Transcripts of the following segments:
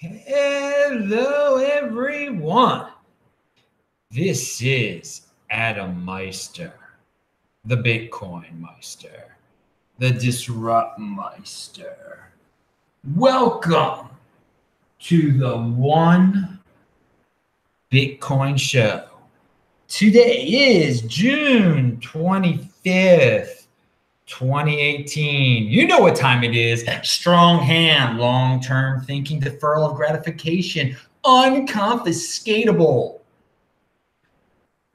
Hello, everyone. This is ALBERTA, the BitcoinMeister, the DisruptMeister. Welcome to the One Bitcoin Show. Today is June 25th. 2018. You know what time it is. Strong hand, long-term thinking, deferral of gratification, unconfiscatable.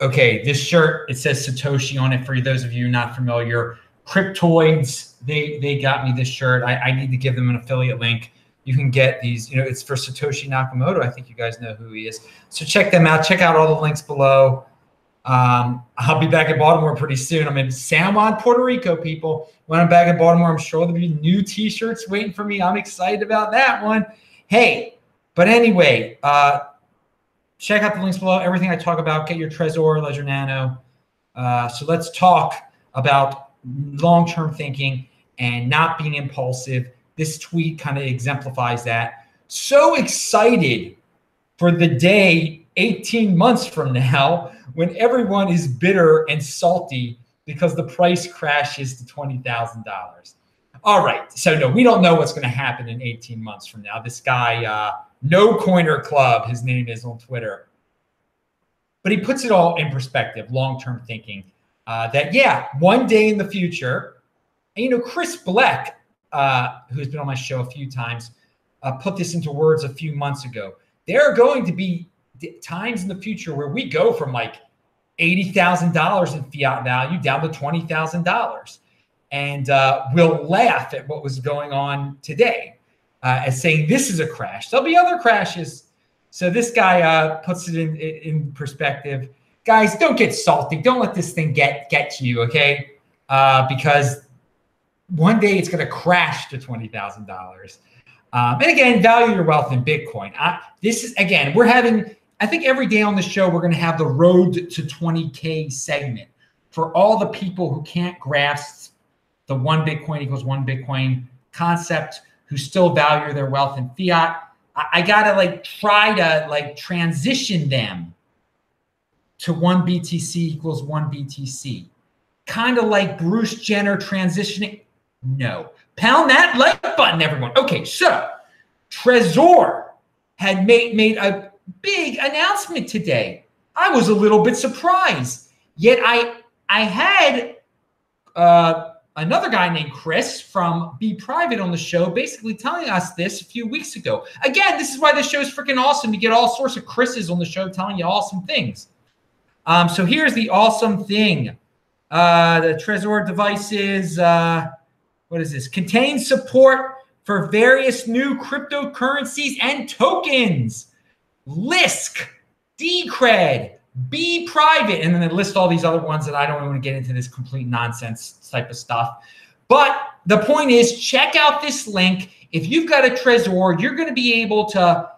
Okay, this shirt, it says Satoshi on it. For those of you not familiar, Cryptoids, they got me this shirt. I need to give them an affiliate link. You can get these, it's for Satoshi Nakamoto. I think you guys know who he is. So check them out. Check out all the links below. I'll be back in Baltimore pretty soon. I'm in San Juan, Puerto Rico, people. When I'm back in Baltimore, I'm sure there'll be new t-shirts waiting for me. I'm excited about that one. Hey, but anyway, check out the links below. Everything I talk about, get your Trezor, Ledger Nano. So let's talk about long-term thinking and not being impulsive. This tweet kind of exemplifies that. So excited for the day 18 months from now when everyone is bitter and salty because the price crashes to $20,000. All right, so no, we don't know what's going to happen in 18 months from now. This guy, No Coiner Club, his name is on Twitter. But he puts it all in perspective, long-term thinking, that, yeah, one day in the future, and Chris Black, who's been on my show a few times, put this into words a few months ago. There are going to be times in the future where we go from like $80,000 in fiat value down to $20,000. And we'll laugh at what was going on today as saying this is a crash. There'll be other crashes. So this guy puts it in perspective. Guys, don't get salty. Don't let this thing get to you, okay? Because one day it's going to crash to $20,000. And again, value your wealth in Bitcoin. This is, again, we're having, I think every day on the show, we're going to have the road to 20K segment for all the people who can't grasp the one Bitcoin equals one Bitcoin concept, who still value their wealth in fiat. I got to try to transition them to one BTC equals one BTC. Kind of like Bruce Jenner transitioning. No. Pound that like button, everyone. Okay, so Trezor had made a big announcement today. I was a little bit surprised. Yet I had another guy named Chris from Bprivate on the show basically telling us this a few weeks ago. Again, this is why this show is freaking awesome. You get all sorts of Chris's on the show telling you awesome things. So here's the awesome thing. The Trezor devices... what is this? Contains support for various new cryptocurrencies and tokens. Lisk, Decred, Bprivate, and then they list all these other ones that I don't want to get into this complete nonsense type of stuff. But the point is, check out this link. If you've got a Trezor, you're going to be able to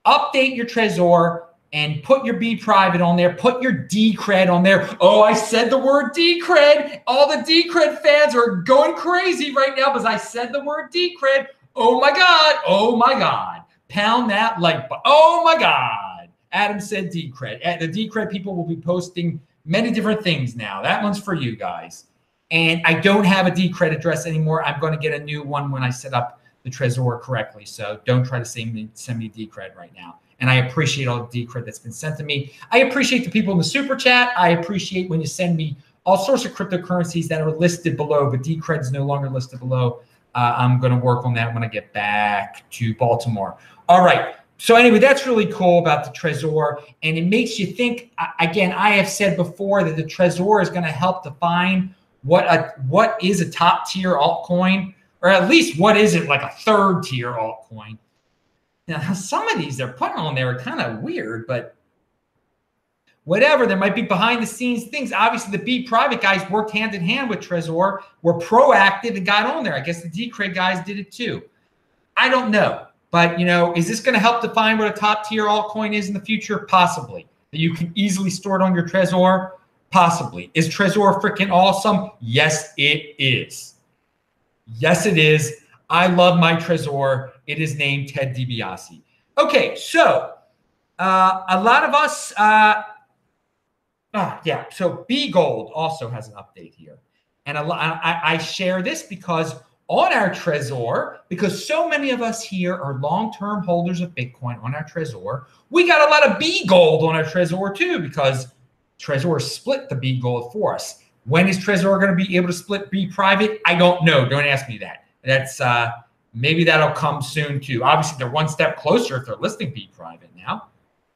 update your Trezor and put your Bprivate on there, put your Decred on there. Oh, I said the word Decred. All the Decred fans are going crazy right now because I said the word Decred. Oh my God. Oh my God. Pound that like button. Oh my God. Adam said Decred. The Decred people will be posting many different things now. That one's for you guys. And I don't have a Decred address anymore. I'm going to get a new one when I set up the Trezor correctly. So don't try to send me Decred right now. And I appreciate all the Decred that's been sent to me. I appreciate the people in the super chat. I appreciate when you send me all sorts of cryptocurrencies that are listed below, but Decred is no longer listed below. I'm going to work on that when I get back to Baltimore. All right. So anyway, that's really cool about the Trezor. And it makes you think, again, I have said before that the Trezor is going to help define what is a top tier altcoin, or at least what isn't like a third tier altcoin. Now, some of these they're putting on there are kind of weird, but whatever. There might be behind the scenes things. Obviously, the Bprivate guys worked hand in hand with Trezor, were proactive and got on there. I guess the Decred guys did it too. I don't know. But, is this going to help define what a top tier altcoin is in the future? Possibly. That you can easily store it on your Trezor? Possibly. Is Trezor freaking awesome? Yes, it is. Yes, it is. I love my Trezor. It is named Ted DiBiase. Okay, so a lot of us, yeah, so Bgold also has an update here. And I share this because on our Trezor, because so many of us here are long-term holders of Bitcoin on our Trezor, we got a lot of Bgold on our Trezor too, because Trezor split the Bgold for us. When is Trezor going to be able to split Bprivate? I don't know. Don't ask me that. That's maybe that'll come soon too. Obviously, they're one step closer if they're listing Bprivate now.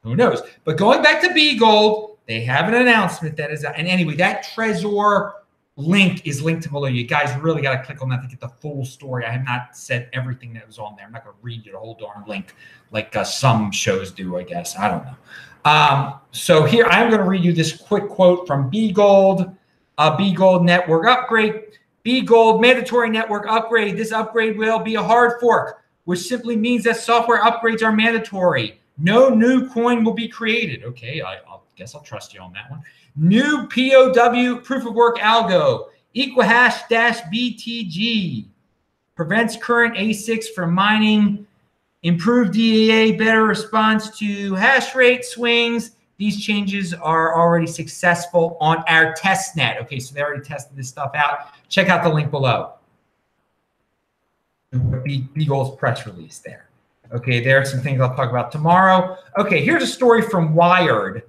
Who knows? But going back to Bgold, they have an announcement that is out. And anyway, that Trezor link is linked below. You guys really got to click on that to get the full story. I have not said everything that was on there. I'm not going to read you the whole darn link like some shows do, I guess. I don't know. So here, I'm going to read you this quick quote from Bgold. Bgold network upgrade. Bgold mandatory network upgrade. This upgrade will be a hard fork, which simply means that software upgrades are mandatory. No new coin will be created. Okay, I guess I'll trust you on that one. New POW, proof of work algo, =BTG. Prevents current ASICs from mining. Improved DAA, better response to hash rate swings. These changes are already successful on our test net. Okay, so they already tested this stuff out. Check out the link below. Bgold's press release there. Okay, there are some things I'll talk about tomorrow. Okay, here's a story from Wired.com.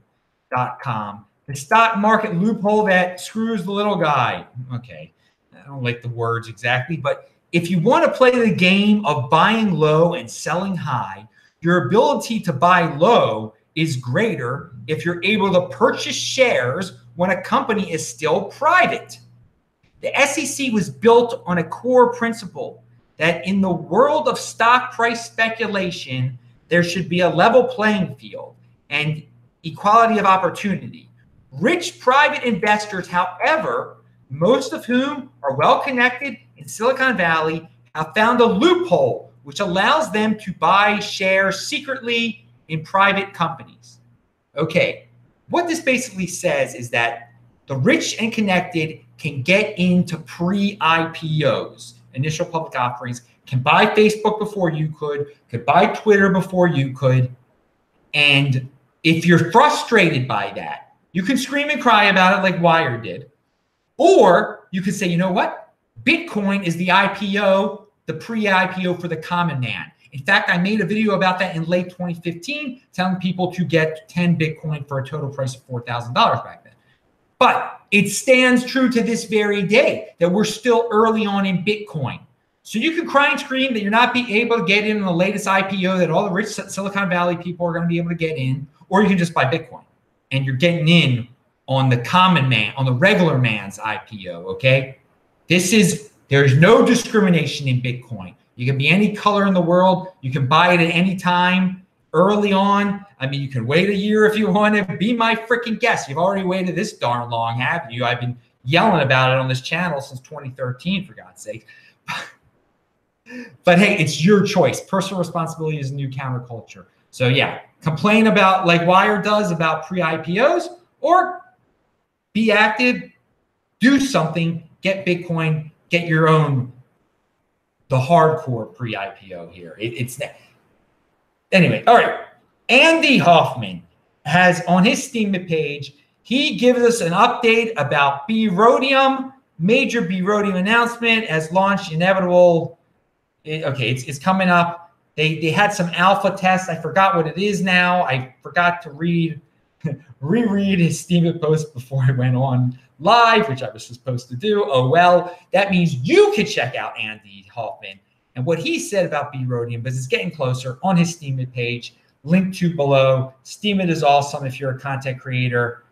The stock market loophole that screws the little guy. Okay, I don't like the words exactly, but if you want to play the game of buying low and selling high, your ability to buy low is greater if you're able to purchase shares when a company is still private. The SEC was built on a core principle that in the world of stock price speculation, there should be a level playing field and equality of opportunity. Rich private investors, however, most of whom are well connected in Silicon Valley, have found a loophole which allows them to buy shares secretly in private companies. Okay, what this basically says is that the rich and connected can get into pre-IPOs, initial public offerings, can buy Facebook before you could buy Twitter before you could. And if you're frustrated by that, you can scream and cry about it like Wired did. Or you could say, you know what? Bitcoin is the IPO, the pre-IPO for the common man. In fact, I made a video about that in late 2015, telling people to get 10 Bitcoin for a total price of $4,000 back then. But it stands true to this very day that we're still early on in Bitcoin. So you can cry and scream that you're not being able to get in on the latest IPO that all the rich Silicon Valley people are going to be able to get in, or you can just buy Bitcoin and you're getting in on the common man, on the regular man's IPO, okay? There's no discrimination in Bitcoin. You can be any color in the world. You can buy it at any time early on. I mean, you can wait a year if you want to. Be my freaking guest. You've already waited this darn long, haven't you? I've been yelling about it on this channel since 2013, for God's sake. But hey, it's your choice. Personal responsibility is a new counterculture. So yeah, complain about, like Wired does, about pre-IPOs, or be active, do something, get Bitcoin, get your own, the hardcore pre-IPO here. It's that. Anyway, all right. Andy Hoffman has on his Steemit page, he gives us an update about Brhodium. Major Brhodium announcement has launched inevitable. It's coming up. They had some alpha tests. I forgot what it is now. I forgot to reread his Steemit post before I went on live, which I was supposed to do. Oh, well, that means you can check out Andy Hoffman and what he said about Brhodium, because it's getting closer, on his Steemit page, linked to below. Steemit is awesome if you're a content creator,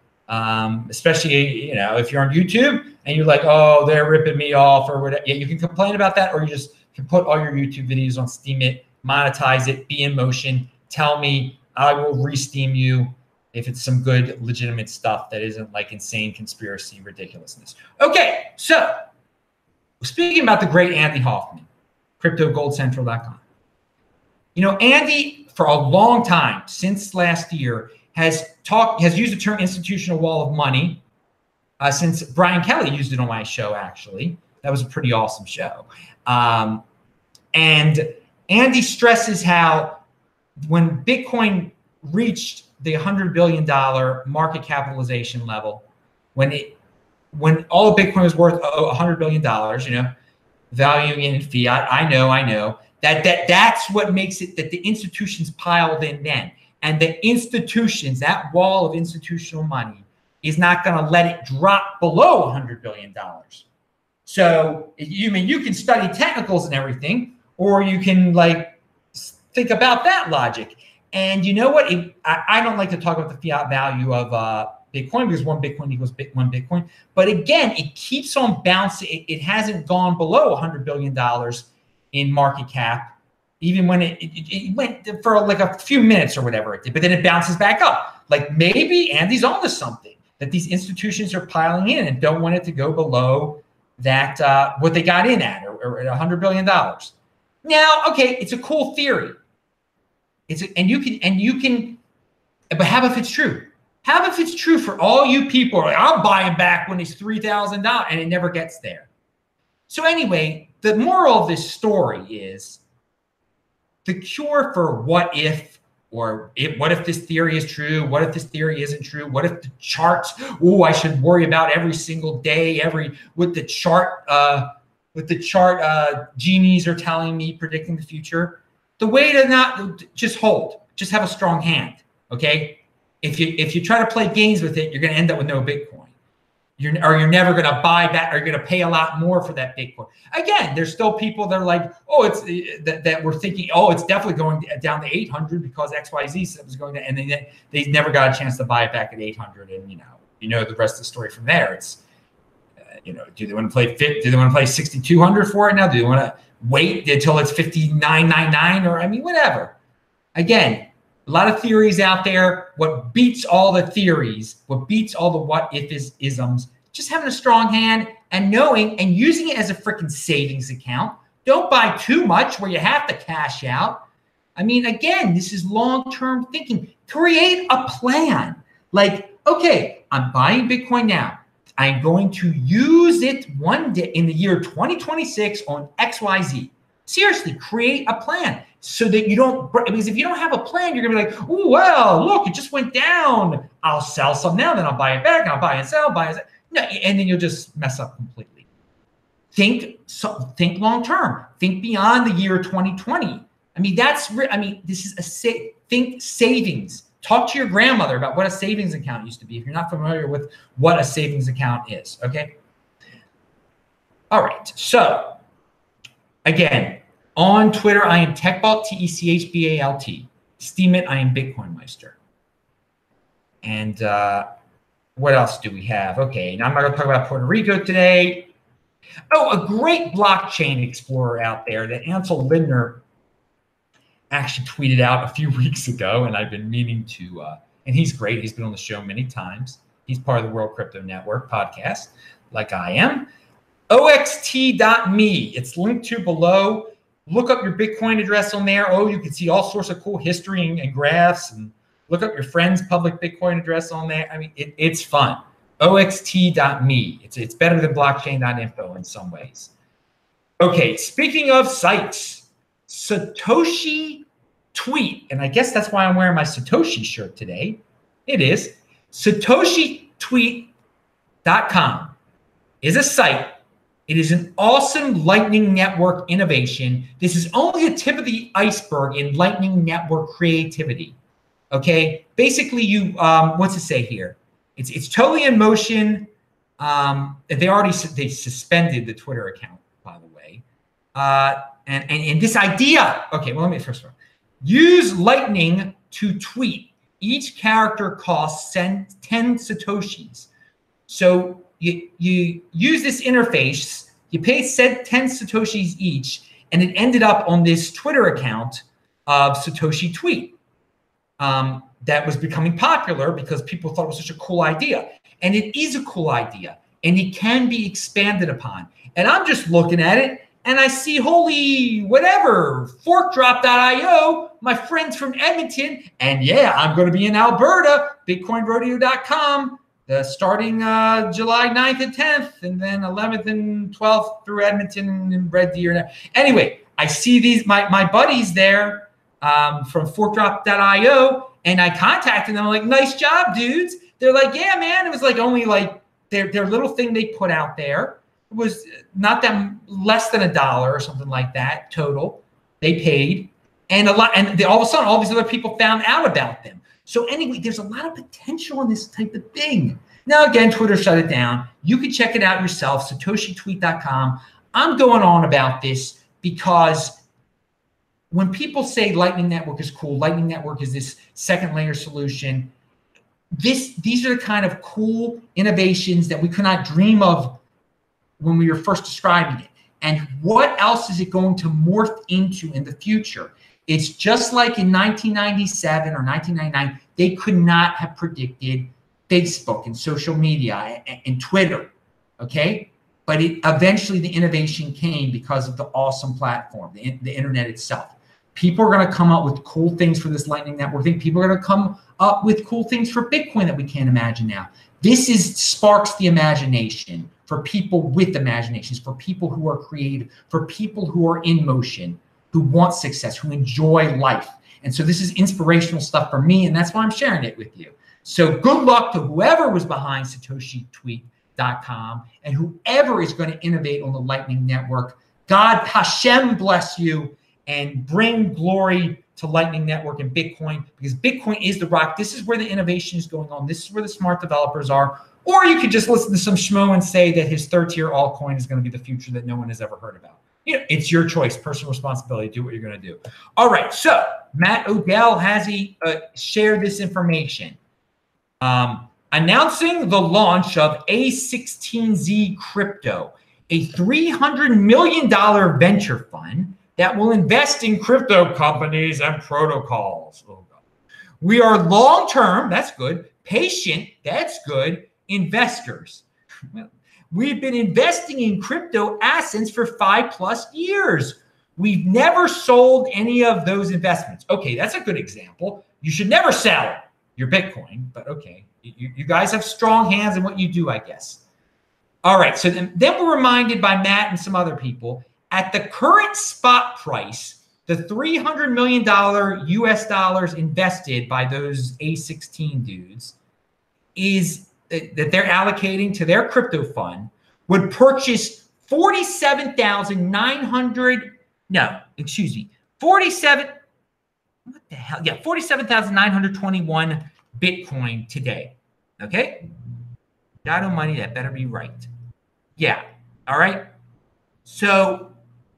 especially, if you're on YouTube and you're like, oh, they're ripping me off or whatever. Yeah, you can complain about that, or you just can put all your YouTube videos on Steemit, monetize it, be in motion, tell me, I will re-Steem you if it's some good, legitimate stuff that isn't like insane conspiracy ridiculousness. Okay, so speaking about the great Andy Hoffman, CryptoGoldCentral.com. Andy, for a long time, since last year, has used the term institutional wall of money, since Brian Kelly used it on my show, actually. That was a pretty awesome show. And Andy stresses how when Bitcoin reached the $100 billion market capitalization level, when all of Bitcoin was worth $100 billion, valuing in fiat, I know that's what makes it that the institutions piled in then. And the institutions, that wall of institutional money, is not going to let it drop below $100 billion. So you can study technicals and everything, or you can think about that logic. And you know what? I don't like to talk about the fiat value of Bitcoin, because one Bitcoin equals one Bitcoin. But again, it keeps on bouncing. It hasn't gone below $100 billion in market cap, even when it went for a few minutes or whatever it did. But then it bounces back up. Maybe Andy's onto something, that these institutions are piling in and don't want it to go below that what they got in at, or at $100 billion. Now, okay, it's a cool theory. You can, but how if it's true? How if it's true for all you people are I'm buying back when it's $3,000 and it never gets there? So anyway, the moral of this story is the cure for what if this theory is true? What if this theory isn't true? What if the charts? I should worry about every single day, with the chart genies are telling me, predicting the future. The way to not just hold, just have a strong hand. Okay, if you try to play games with it, you're going to end up with no Bitcoin. You're never going to buy back, or you're going to pay a lot more for that Bitcoin. Again, there's still people that are it's that we're thinking, it's definitely going down to 800 because XYZ said it was going to, and then they never got a chance to buy it back at 800. And the rest of the story from there. It's do they want to play Do they want to play 6,200 for it now? Do they want to wait until it's 59.99, or whatever? Again, a lot of theories out there. What beats all the theories, what beats all the what if isms, just having a strong hand and knowing and using it as a freaking savings account. Don't buy too much where you have to cash out. Again, this is long-term thinking. Create a plan. Okay, I'm buying Bitcoin now. I'm going to use it one day in the year 2026 on XYZ. Seriously, create a plan so that you don't, because if you don't have a plan, you're going to be like, look, it just went down. I'll sell some now, then I'll buy it back, and I'll buy and sell, No, and then you'll just mess up completely. Think long-term. Think beyond the year 2020. This is think savings. Talk to your grandmother about what a savings account used to be if you're not familiar with what a savings account is, okay? All right, so again, on Twitter, I am TechBalt, TechBalt. Steemit, I am BitcoinMeister. And what else do we have? Okay, now I'm not going to talk about Puerto Rico today. A great blockchain explorer out there that Ansel Lindner actually tweeted out a few weeks ago, and I've been meaning to, and he's great. He's been on the show many times. He's part of the World Crypto Network podcast, like I am. oxt.me. It's linked to below. Look up your Bitcoin address on there. You can see all sorts of cool history and graphs, and look up your friend's public Bitcoin address on there. It's fun. oxt.me. It's better than blockchain.info in some ways. Okay, speaking of sites, Satoshi Tweet, and I guess that's why I'm wearing my Satoshi shirt today. It is SatoshiTweet.com is a site. It is an awesome Lightning Network innovation. This is only a tip of the iceberg in Lightning Network creativity. Okay, basically, what's it say here? It's totally in motion. They suspended the Twitter account, by the way. And this idea. Okay, well, let me first of all use Lightning to tweet. Each character costs 10 Satoshis. So you use this interface, you pay 10 Satoshis each, and it ended up on this Twitter account of Satoshi Tweet that was becoming popular because people thought it was such a cool idea. And it is a cool idea, and it can be expanded upon. And I'm just looking at it, and I see, holy whatever, forkdrop.io, my friends from Edmonton, and yeah, I'm going to be in Alberta, BitcoinRodeo.com, starting July 9th and 10th, and then 11th and 12th through Edmonton and Red Deer. Anyway, I see these, my buddies there, from forkdrop.io, and I contacted them. I'm like, nice job, dudes. They're like, yeah, man. It was like only like their little thing they put out there. It was not that less than $1 or something like that total. They paid, and all of a sudden, all these other people found out about them. So anyway, there's a lot of potential in this type of thing. Now, again, Twitter shut it down. You can check it out yourself, satoshitweet.com. I'm going on about this because when people say Lightning Network is cool, Lightning Network is this second layer solution, these are the kind of cool innovations that we could not dream of when we were first describing it. And what else is it going to morph into in the future? It's just like in 1997 or 1999, they could not have predicted Facebook and social media and Twitter, okay? But eventually the innovation came because of the awesome platform, the internet itself. People are going to come up with cool things for this Lightning Network thing. People are going to come up with cool things for Bitcoin that we can't imagine now. This sparks the imagination for people with imaginations, for people who are creative, for people who are in motion, who want success, who enjoy life. And so this is inspirational stuff for me, and that's why I'm sharing it with you. So good luck to whoever was behind SatoshiTweet.com and whoever is going to innovate on the Lightning Network. God, Hashem bless you and bring glory to Lightning Network and Bitcoin, because Bitcoin is the rock. This is where the innovation is going on. This is where the smart developers are. Or you could just listen to some schmo and say that his third-tier altcoin is going to be the future that no one has ever heard about. You know, it's your choice, personal responsibility. Do what you're going to do. All right, so Matt Odell has shared this information. Announcing the launch of A16Z Crypto, a $300 million venture fund that will invest in crypto companies and protocols. Oh God. We are long-term, that's good, patient, that's good, investors. We've been investing in crypto assets for 5+ years. We've never sold any of those investments. Okay, that's a good example. You should never sell your Bitcoin, but okay. You guys have strong hands in what you do, I guess. All right, so then we're reminded by Matt and some other people, at the current spot price, the $300 million US dollars invested by those A16 dudes is that they're allocating to their crypto fund would purchase 47,921 Bitcoin today. Okay? God almighty, that better be right. Yeah. All right. So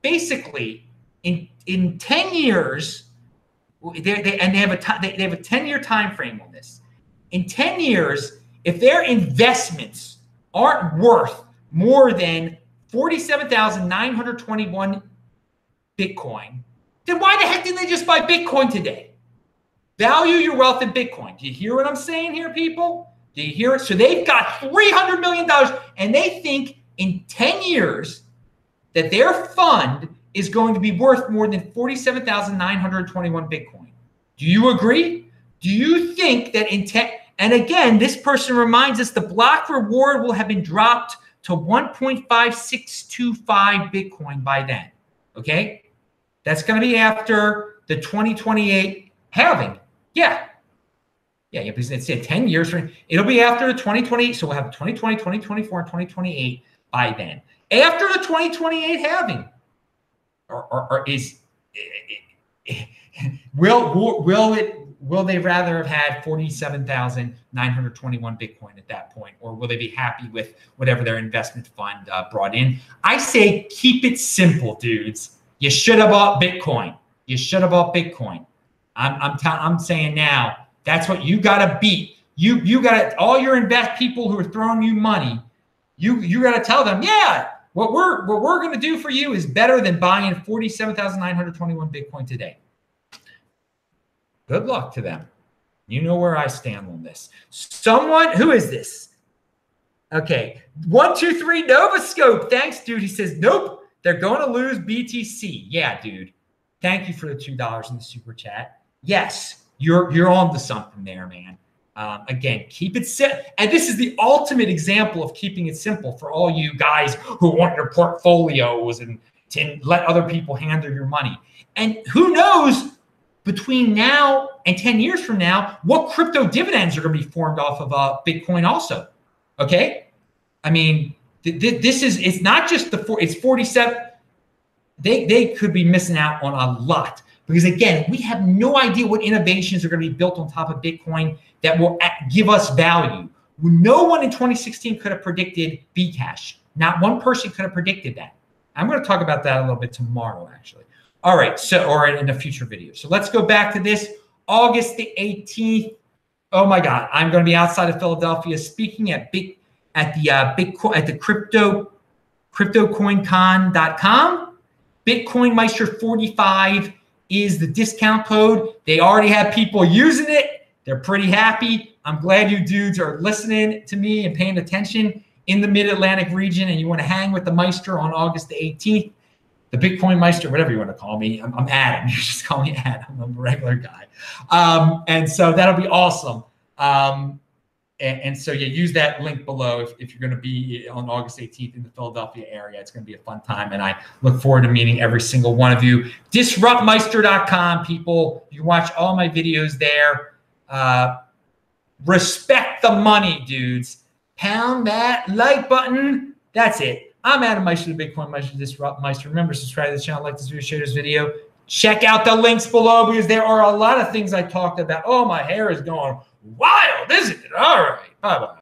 basically, in 10 years, they have a 10-year time frame on this. In 10 years, if their investments aren't worth more than 47,921 Bitcoin, then why the heck didn't they just buy Bitcoin today? Value your wealth in Bitcoin. Do you hear what I'm saying here, people? Do you hear it? So they've got $300 million, and they think in 10 years that their fund is going to be worth more than 47,921 Bitcoin. Do you agree? Do you think that in 10? And again, this person reminds us the block reward will have been dropped to 1.5625 Bitcoin by then. Okay? That's going to be after the 2028 halving. Yeah, because it's 10 years from it'll be after the 2028. So we'll have 2020, 2024, and 2028 by then. After the 2028 halving, will they rather have had 47,921 Bitcoin at that point, or will they be happy with whatever their investment fund brought in? I say keep it simple, dudes. You should have bought Bitcoin. You should have bought Bitcoin. I'm saying now. That's what you got to beat. You got to, all your people who are throwing you money, you got to tell them, yeah, what we're going to do for you is better than buying 47,921 Bitcoin today. Good luck to them. You know where I stand on this. Who is this? Okay. 123 Novascope. Thanks, dude. He says, nope, they're going to lose BTC. Yeah, dude. Thank you for the $2 in the super chat. Yes. You're on to something there, man. Again, keep it simple. And this is the ultimate example of keeping it simple for all you guys who want your portfolios and to let other people handle your money. And who knows between now and 10 years from now, what crypto dividends are going to be formed off of Bitcoin also? Okay. I mean, this is, it's not just it's 47. They could be missing out on a lot because again, we have no idea what innovations are going to be built on top of Bitcoin that will give us value. No one in 2016 could have predicted Bcash. Not one person could have predicted that. I'm going to talk about that a little bit tomorrow, actually. All right, so or in a future video. So let's go back to this August the 18th. Oh my God, I'm going to be outside of Philadelphia speaking at cryptocoincon.com. BitcoinMeister 45 is the discount code. They already have people using it. They're pretty happy. I'm glad you dudes are listening to me and paying attention in the Mid-Atlantic region, and you want to hang with the Meister on August the 18th. The Bitcoin Meister, whatever you want to call me. I'm Adam. You just call me Adam. I'm a regular guy. And so that'll be awesome. And so yeah, use that link below if you're going to be on August 18th in the Philadelphia area. It's going to be a fun time, and I look forward to meeting every single one of you. DisruptMeister.com, people. You can watch all my videos there. Respect the money, dudes. Pound that like button. That's it. I'm Adam Meister, the Bitcoin Meister, Disrupt Meister. Remember, subscribe to the channel, like this video, share this video. Check out the links below because there are a lot of things I talked about. Oh, my hair is going wild, isn't it? All right. Bye-bye.